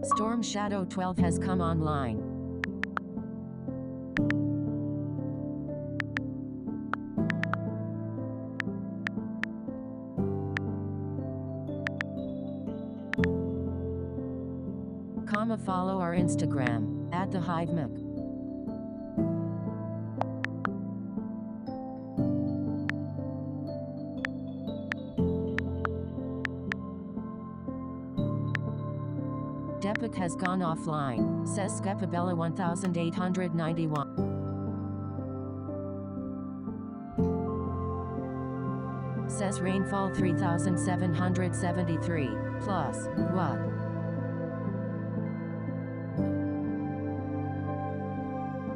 Storm Shadow 12 has come online. Follow our Instagram, @thehivemic. Depic has gone offline, says Skepabella 1891. Says rainfall 3773, plus, what?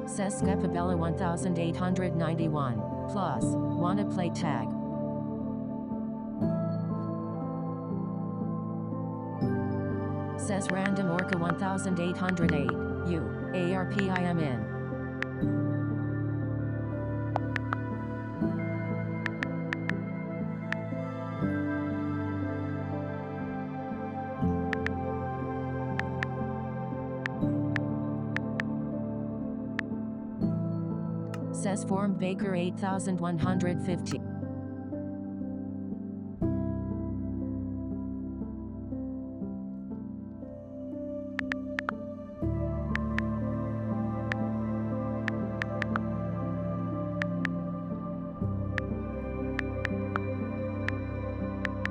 Says Skepabella 1891, plus, wanna play tag? Says Random Orca 1808, ARPIM in. Says Form Baker 8150.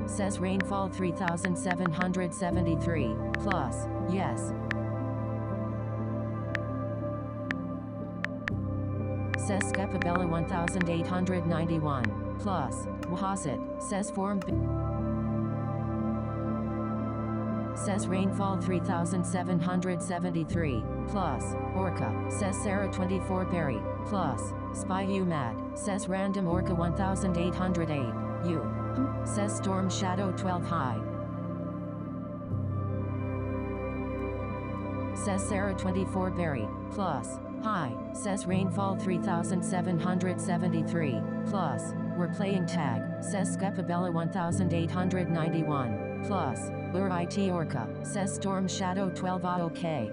Says rainfall 3773, plus, yes. Says Skepabella 1891, plus, Wahasit, says Form says rainfall 3773, plus, Orca, says Sarah 24 Berry, plus, Spy You Mad, says Random Orca 1808, says Storm Shadow 12 High. Says Sarah 24 Berry, plus, Hi, says rainfall 3773, plus, we're playing tag, says Skepabella 1891, plus, IT Orca, says Storm Shadow 12 OK.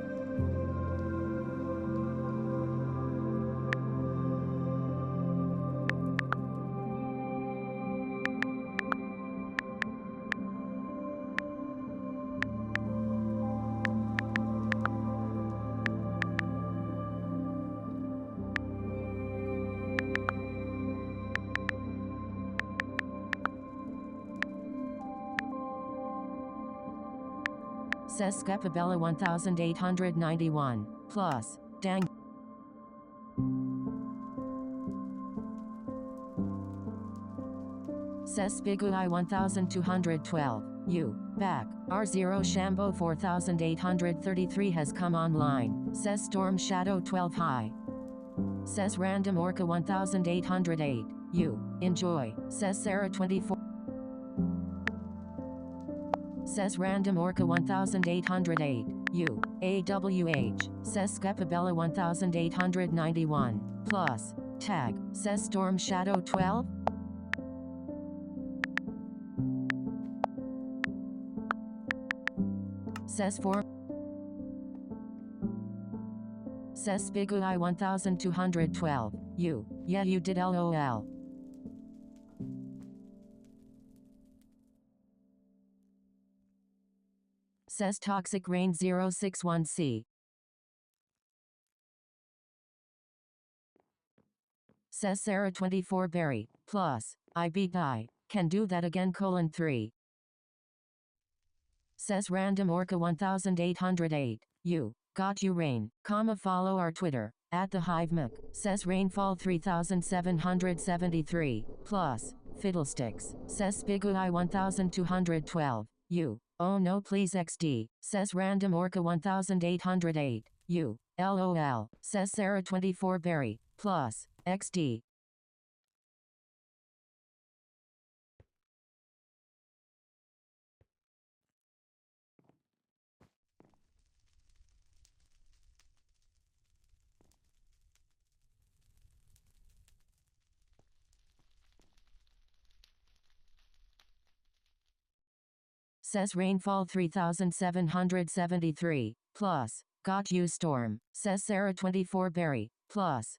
Says Skepabella 1891, plus, dang. Says Spigui 1212, back. R0 Shambo 4833 has come online, says Storm Shadow 12 High. Says Random Orca 1808, enjoy, says Sarah 24. Says Random Orca 1808, AWH, says Skepabella 1891, plus, tag, says Storm Shadow 12. Says Form. Says Spigui 1212, yeah you did LOL. Says Toxic Rain 061C. Says Sarah 24 Berry, plus, I beat die, can do that again : 3. Says Random Orca 1808, got you rain, follow our Twitter, @thehivemic, says rainfall 3773, plus, fiddlesticks, says Spigui 1212, oh no please XD, says Random Orca 1808, LOL, says Sarah 24 Berry, plus, XD. says rainfall 3773, plus. Got you storm, says Sarah 24 Berry, plus.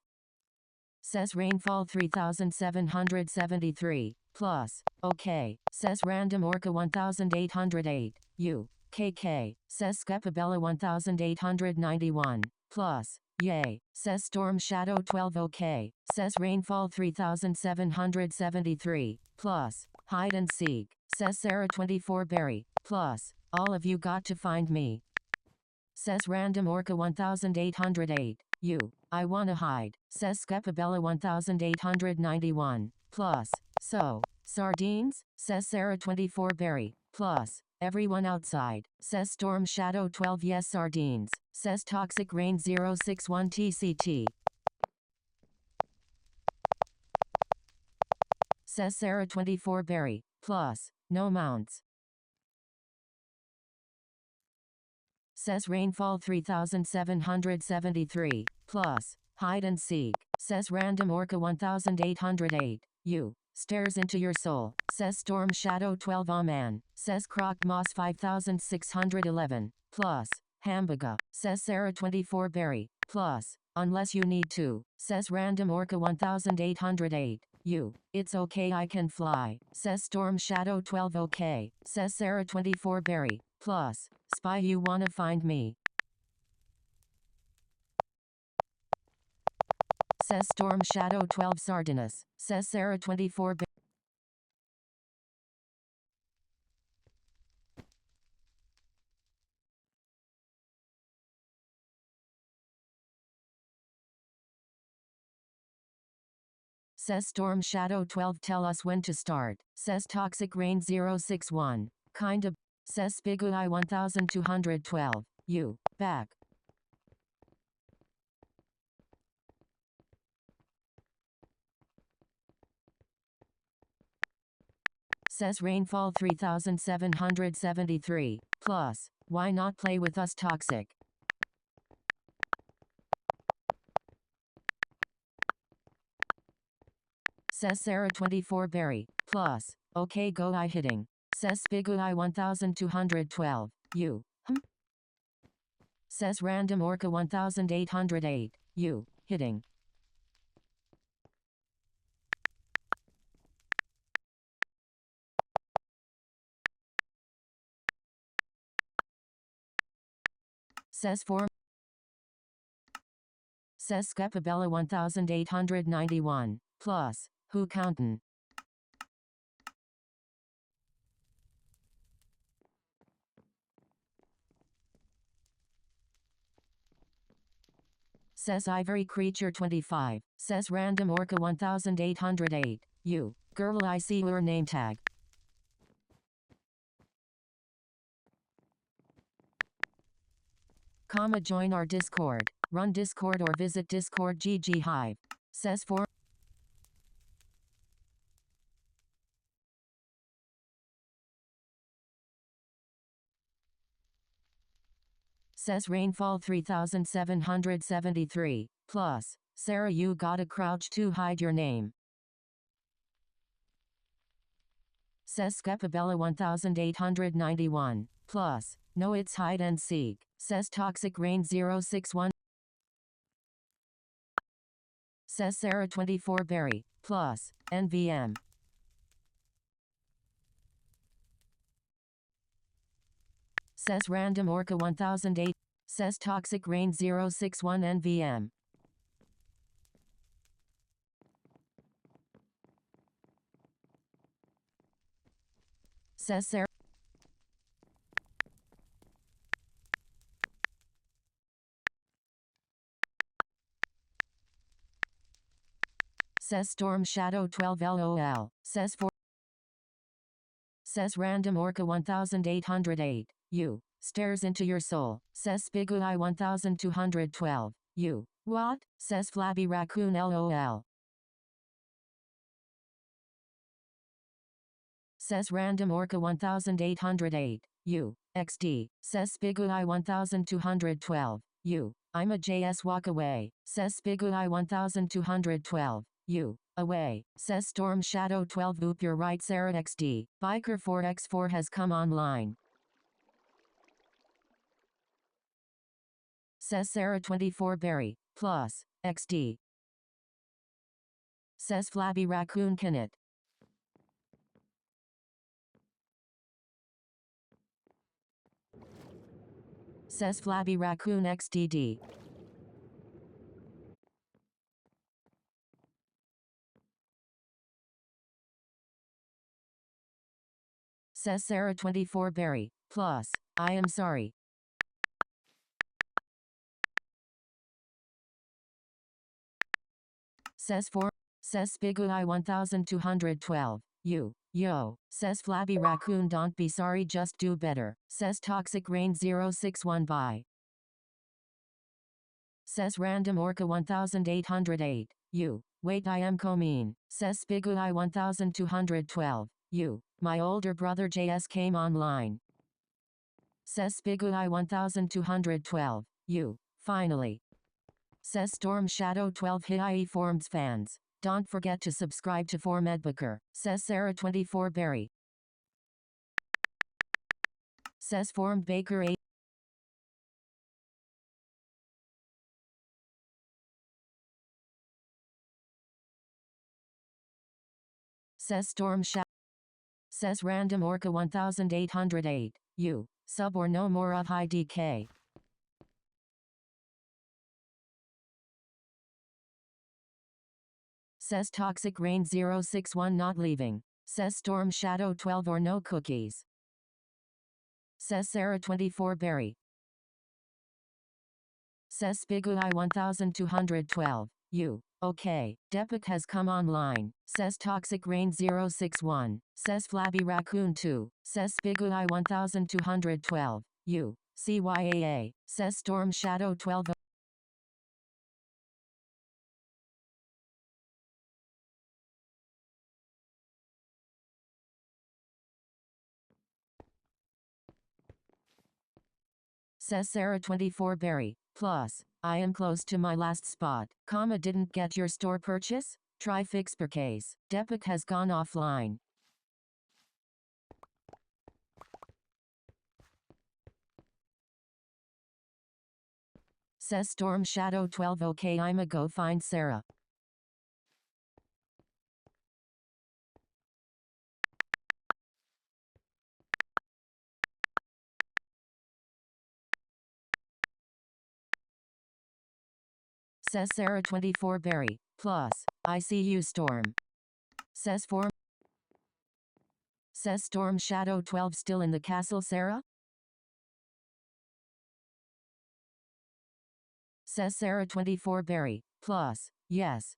Says rainfall 3773, plus. Okay, says random orca 1808, you. KK, says Skepabella 1891, plus. Yay, says Storm Shadow 12 OK, says rainfall 3773, plus. Hide and seek, says Sarah 24 Berry, plus. All of you got to find me. Says random orca 1808, you. I wanna hide, says Skepabella 1891, plus. So, sardines, says Sarah 24 Berry, plus. Everyone outside, says Storm Shadow 12 yes sardines, says Toxic Rain 061 TCT. Says Sarah 24 Berry, plus. No mounts. Says rainfall 3773, plus. Hide and seek, says random orca 1808, you. Stares into your soul, says Storm Shadow 12 Aman, says Croc Moss 5611, plus. Hamburger, says Sarah 24 Berry, plus. Unless you need to, says random orca 1808, you. It's okay I can fly, says Storm Shadow 12 OK, says Sarah 24 Berry, plus. Spy you wanna find me, says Storm Shadow 12 Sardinus, says Sarah 24 says Storm Shadow 12 tell us when to start, says Toxic Rain 061, kinda, says Spigui 1212, you, back. Says rainfall 3773, plus. Why not play with us Toxic? Says Sarah 24 Berry, plus. Okay go I hitting. Says Spigui 1212, you. Says random orca 1808, you. Hitting. Says form. Says Skepabella 1891, plus. Who countin'? Says Ivory Creature 25, says random orca 1808, you. Girl I see your name tag. Comma join our Discord. Run Discord or visit Discord GG Hive. Says for. Says rainfall 3773, plus. Sarah you gotta crouch to hide your name. Says Skepabella 1891, plus. No it's hide and seek, says Toxic Rain 061. Says Sarah 24 Berry, plus. NVM. Says random orca 1008, says Toxic Rain 061 NVM. Says Sarah. Says Storm Shadow 12 LOL, says for. Says random orca 1808, you. Stares into your soul, says Spigui 1212, you. What? Says Flabby Raccoon LOL. Says random orca 1808, you. XD, says Spigui 1212, you. I'm a JS walk away, says Spigui 1212, you. Away, says Storm Shadow 12 Oop you're right Sarah XD, Biker 4x4 has come online. Says Sarah 24 Berry. Plus. XD. Says Flabby Raccoon Can it? Says Flabby Raccoon XDD. Says Sarah 24 Berry. Plus. I am sorry. Says Spigui 1212. You. Yo. Says Flabby Raccoon don't be sorry just do better. Says Toxic Rain 061 bye. Says Random Orca 1808. You. Wait I am Comeen. Says Spigui 1212. You. My older brother JS came online. Says Spigui 1212. You. Finally. Says Storm Shadow 12 Hiai Forms fans. Don't forget to subscribe to Formedbaker. Says Sarah 24 Berry. Says Formed Baker 8. Says Storm Shadow. Says Random Orca 1808. You. Sub or no more of high DK. Says Toxic Rain 061 not leaving. Says Storm Shadow 12 or no cookies. Says Sarah 24 Berry. Says Spigui 1212. You. Okay. Depic has come online. Says Toxic Rain 061. Says Flabby Raccoon 2. Says Spigui 1212. You. CYAA. Says Storm Shadow 12. Says Sarah 24 Berry. Plus. I am close to my last spot. Comma didn't get your store purchase? Try fix per case. Depic has gone offline. Says Storm Shadow 12 okay I'ma go find Sarah. Says Sarah 24 Berry. Plus. I see you Storm. Says Storm Shadow 12 still in the castle Sarah? Says Sarah 24 Berry. Plus. Yes.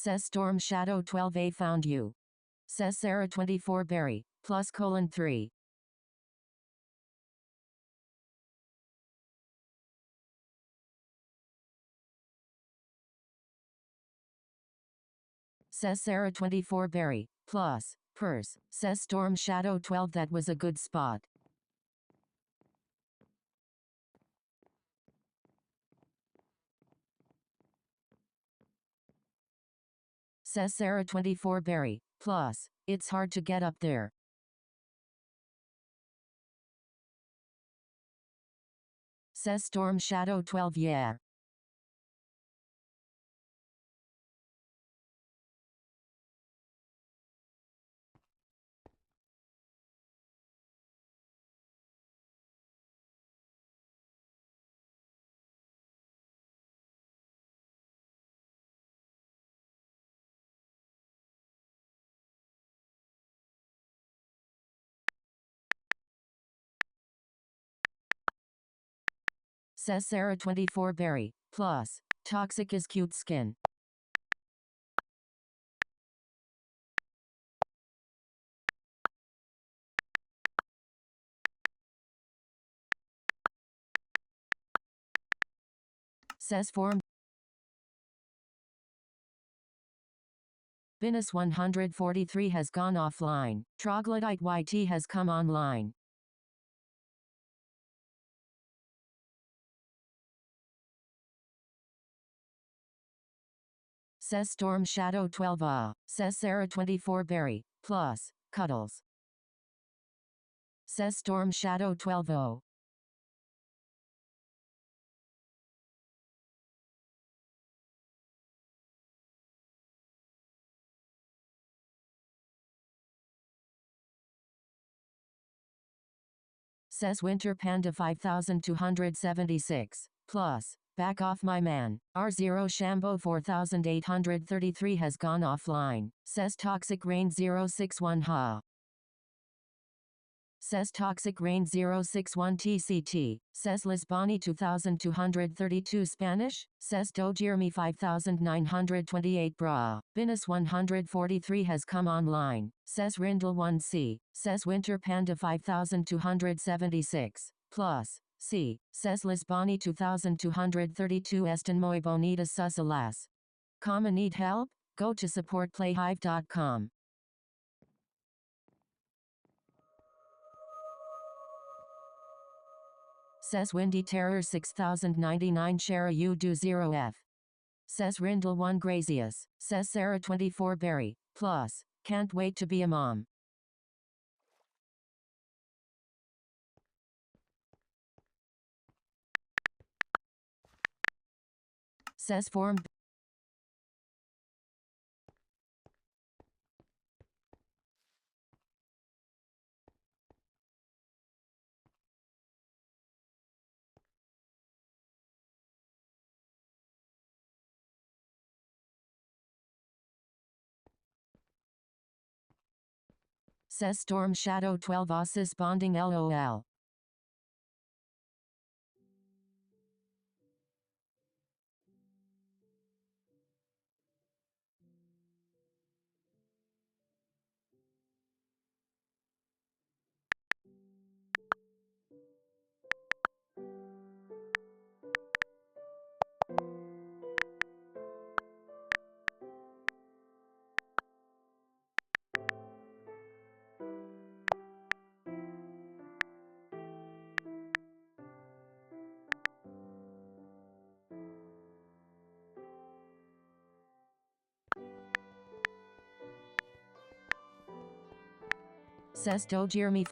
Says Storm Shadow 12a found you. Says Sarah 24 Berry. Plus colon 3. Says Sarah 24 Berry. Plus. Purse. Says Storm Shadow 12 that was a good spot. Says Sarah 24 Berry. Plus. It's hard to get up there. Says Storm Shadow 12 yeah. Says Sarah 24 Berry. Plus. Toxic is cute skin. Says Binus 143 has gone offline. Troglodyte YT has come online. Says Storm Shadow 12 Says Sarah 24 Berry. Plus. Cuddles. Says Storm Shadow 12 Says Winter Panda 5276. Plus. Back off my man. R0 Shambo 4833 has gone offline. Says Toxic Rain 061 Ha. Says Toxic Rain 061 TCT. Says Lisboni 2232 Spanish. Says Dojirmi 5928 Bra. Binus 143 has come online. Says Rindle 1C. Says Winter Panda 5276. Plus. C. Says Lisboni 2232 Eston Muy Bonita Sus Alas. Comma need help? Go to supportplayhive.com. Says Windy Terror 6099 Shara U do 0F. Says Rindle 1 Grazius. Says Sarah 24 Berry. Plus. Can't wait to be a mom. Says Form. Says Storm Shadow 12 Ossis Bonding LOL. Says Dojirmi.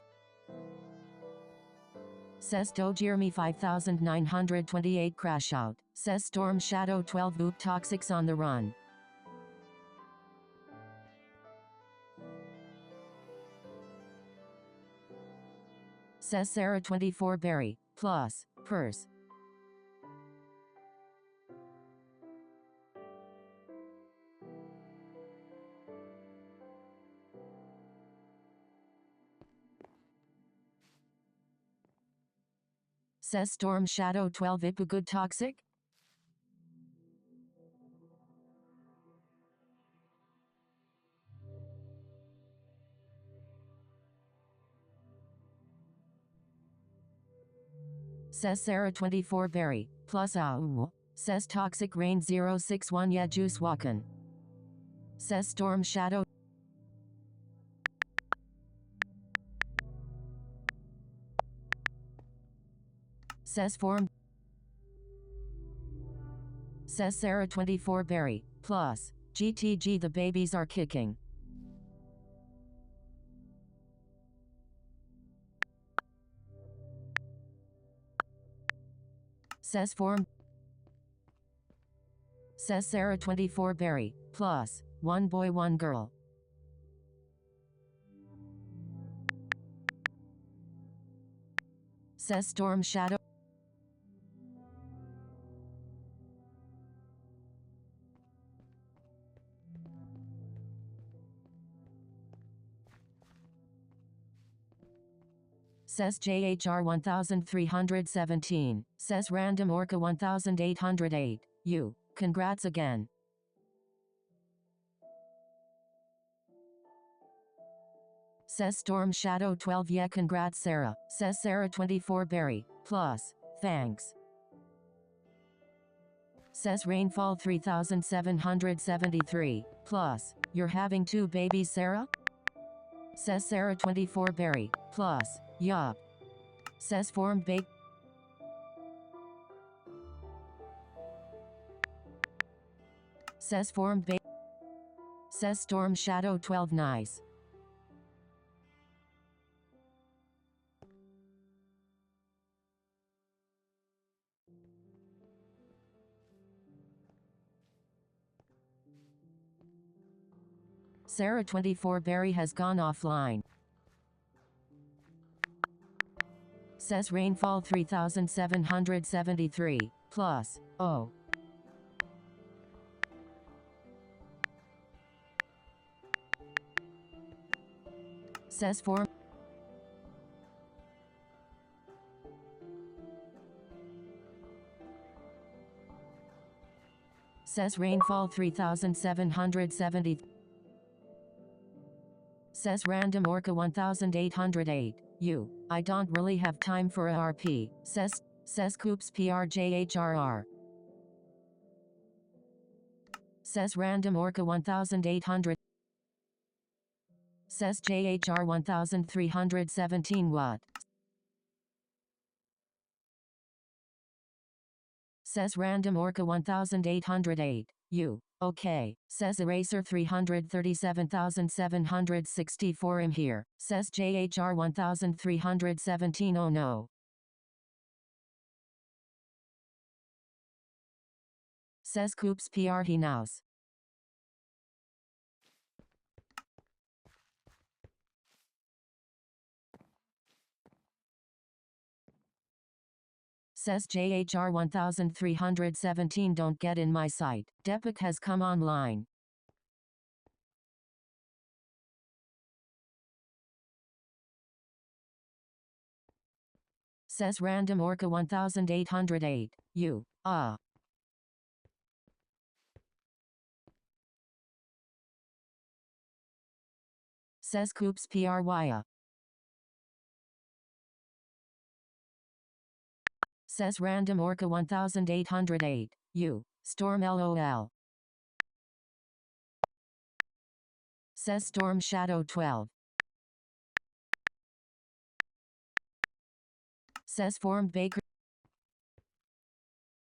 Says Dojirmi 5928 Crash Out. Says Storm Shadow 12 Boop Toxics on the Run. Says Sarah 24 Berry. Plus. Purse. Says Storm Shadow 12 Ipu Good Toxic. Says Sarah 24 Berry. Plus Says Toxic Rain 061 Ya Juice Wakan. Says Storm Shadow. Says Form. Says Sarah 24 Berry. Plus. GTG the babies are kicking. Says Form. Says Sarah 24 Berry. Plus. One boy one girl. Says Storm Shadow. Says JHR 1317. Says Random Orca 1808. You. Congrats again. Says Storm Shadow 12 Yeah congrats Sarah. Says Sarah 24 Berry. Plus. Thanks. Says Rainfall 3773. Plus. You're having 2 babies, Sarah? Says Sarah 24 Barry. Plus. Yup. Says form bake. Says form bake. Says Storm Shadow 12 nice. Sarah 24 Barry has gone offline. Says rainfall 3773 plus. Oh. Says form. Says rainfall 3770. Says random orca 1808. I don't really have time for a RP. Says Coops PRJHRR. Says random orca 1800. Says JHR 1317 what? Says random orca 1808. Okay. Says eraser 337764 I'm here. Says JHR 1317 oh no. Says Coops PR he nows. Says JHR 1317 don't get in my sight. Depic has come online. Says random orca 1808. Says Coops PRY. Says random orca 1808. Storm LOL. Says Storm Shadow 12. Says formed Baker.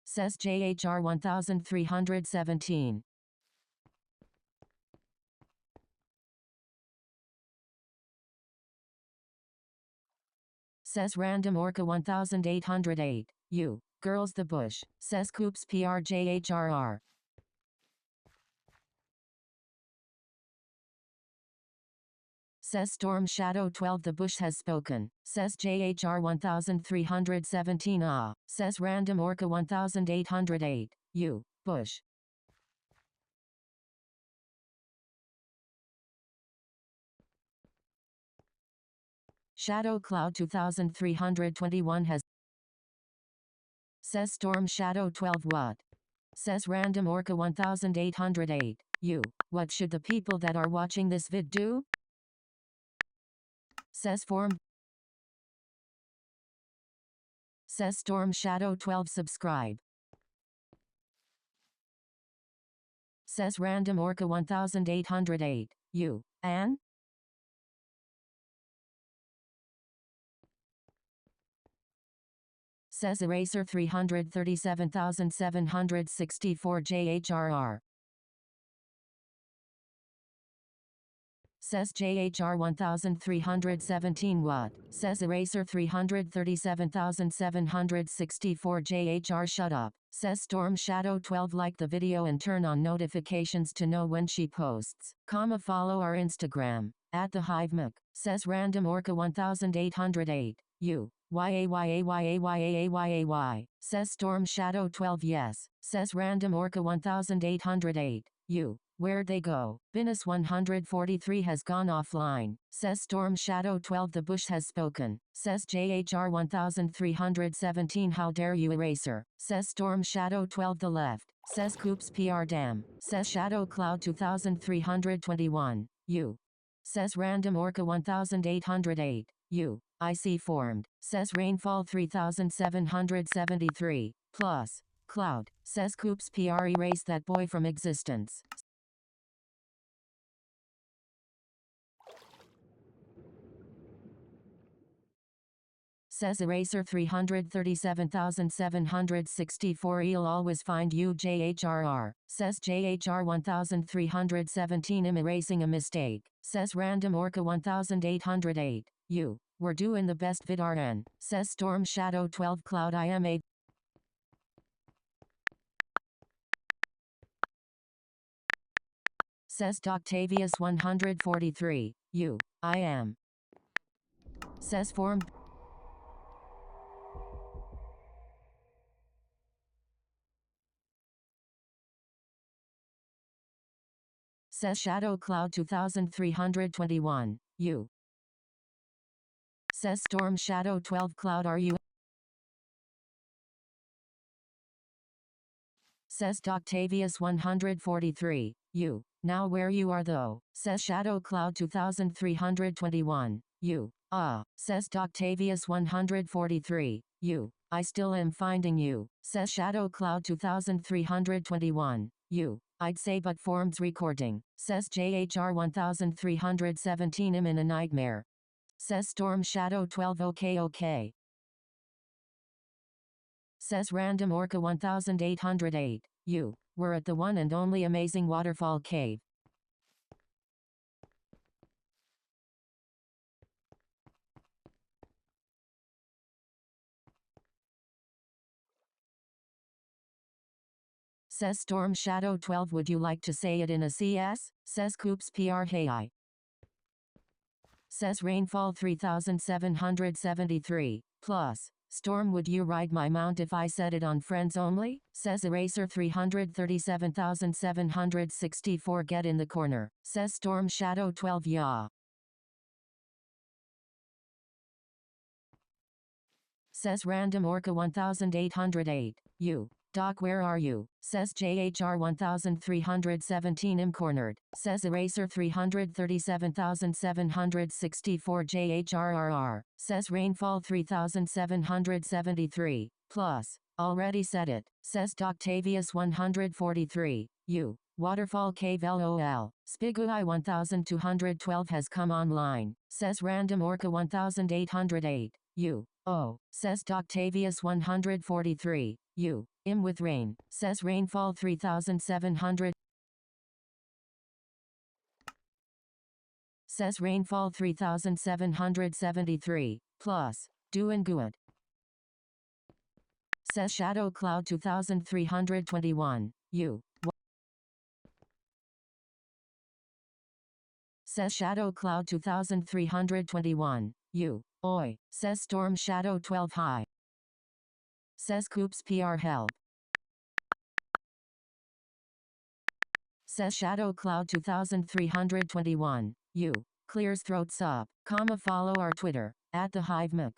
Says JHR 1317. Says random orca 1808. Girls the bush. Says Coops PRJHRR. Says Storm Shadow 12 the bush has spoken. Says JHR 1317 Says random orca 1808. Bush. Shadow Cloud 2321 has. Says Storm Shadow 12 what? Says random orca 1808. What should the people that are watching this vid do? Says form. Says Storm Shadow 12 subscribe. Says random orca 1808. Anne? Says eraser 337764 JHRR. Says JHR 1317 what? Says eraser 337764 JHR shut up. Says Storm Shadow 12 like the video and turn on notifications to know when she posts. Follow our Instagram. @thehivemc. Says random orca 1808. YAYAYAYAYAYAY. Says Storm Shadow 12 yes. Says random orca 1808. Where'd they go? Binus 143 has gone offline. Says Storm Shadow 12 the bush has spoken. Says JHR 1317 how dare you eraser. Says Storm Shadow 12 the left. Says Coops PR damn. Says Shadow Cloud 2321. Says random orca 1808. IC formed. Says rainfall 3773. Plus. Cloud. Says Coops PR erase that boy from existence. Says Eraser 337764. You'll always find you JHRR. Says JHR 1317. I'm erasing a mistake. Says Random Orca 1808. You. We're doing the best vid RN. Says Storm Shadow 12 Cloud IM8. Says Doctavius 143. You. I am. Says Form. Says Shadow Cloud 2321. You. Says Storm Shadow 12 Cloud. Are you? Says Doctavius 143. You. Now where you are though. Says Shadow Cloud 2321. You. Says Doctavius 143. You. I still am finding you. Says Shadow Cloud 2321. You. I'd say but forms recording. Says JHR 1317. I'm in a nightmare. Says Storm Shadow 12. Okay. Says Random Orca 1808. You. We're at the one and only amazing waterfall cave. Says Storm Shadow 12. Would you like to say it in a CS? Says Coops PR. Hey I. Says Rainfall 3773. Plus. Storm, would you ride my mount if I said it on Friends Only? Says Eraser 337764. Get in the corner. Says Storm Shadow 12. Yeah. Says Random Orca 1808. You. Doc, where are you? Says JHR 1317. I'm cornered. Says Eraser 337764. JHRRR. Says Rainfall 3773. Plus. Already said it. Says Doctavius 143. You. Waterfall Cave LOL. Spigui 1212 has come online. Says Random Orca 1808. You. Says Doctavius 143. You. Im with rain. Says Rainfall 3700. Says Rainfall 3773. Plus. Doing good. Says Shadow Cloud 2321. You. Says Shadow Cloud 2321. You. Oi. Says Storm Shadow 12. Hi. Says Coops PR. Help. Says Shadow Cloud 2321. You. Clears throats up. Follow our Twitter. @TheHiveMook.